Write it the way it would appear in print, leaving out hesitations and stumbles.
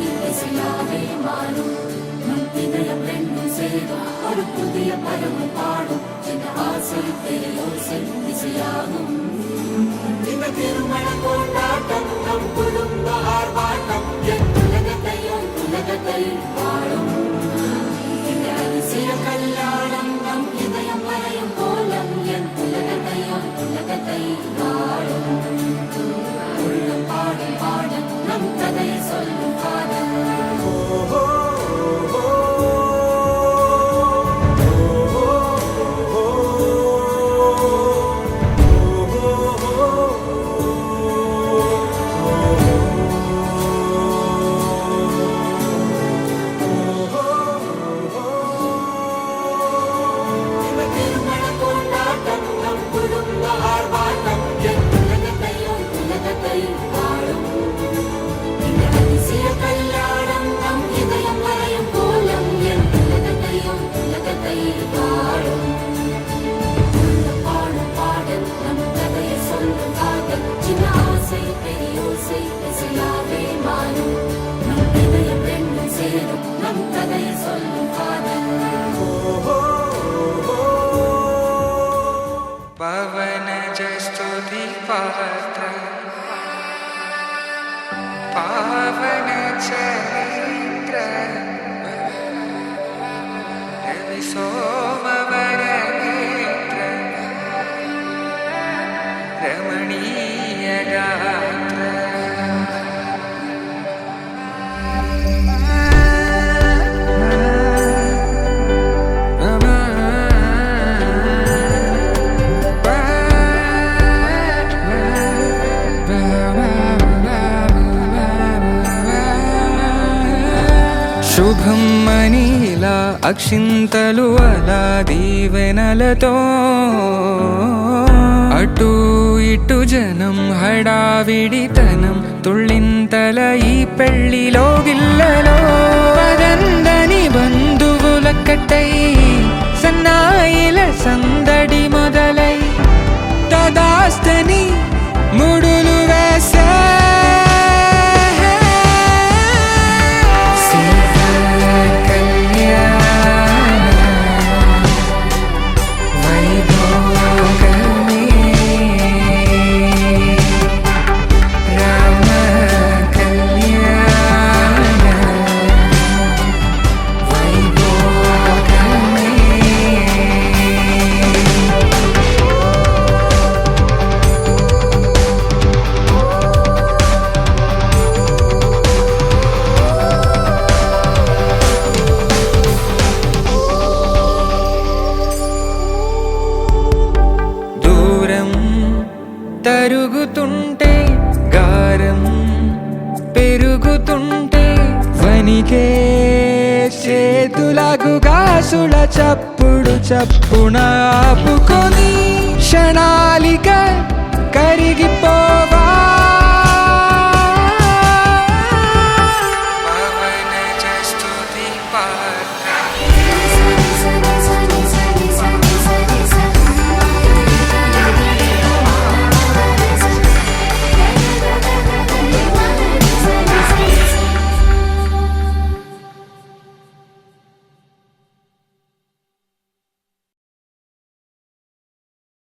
ஓசை இசையாவே மாறும் நம் இதயம் ரெண்டும் சேரும் ஒரு புதிய பறவை பாடும் சின்ன ஆசை பெரியோசை இசையாகும் இந்த திருமண கொண்டாட்டம் நம் குடும்ப ஆர்ப்பாட்டம் என் உலகத்தை வாழும் இந்த அதிசய கல்யாணம் நம் இதயம் வரையும் கோலம் என் உலகத்தை வாழும் உள்ளம் பாடும் பாடும் நம் கதையை சொல்லும் காதல் पवनजस्तुति पात्र पावन चरित्र रवि सोमवर नेत्र रमणीय गात्र శుభం మనీలా అక్షింతలు అలా దీవెనలతో అటు ఇటు జనం హడావిడితనం తుళ్ళింతల ఈ పెళ్లిలో గిల్లలో పదందని బంధువులక్కటై సన్నాయిల సందడి మొదలై తదాస్తని ముడులు వేసే తరుగుతుంటే గారం పెరుగుతుంటే వనికే చేతులకు గాసుల చప్పుడు చప్పున ఆపుకొని క్షణాలిక కరిగిపోవా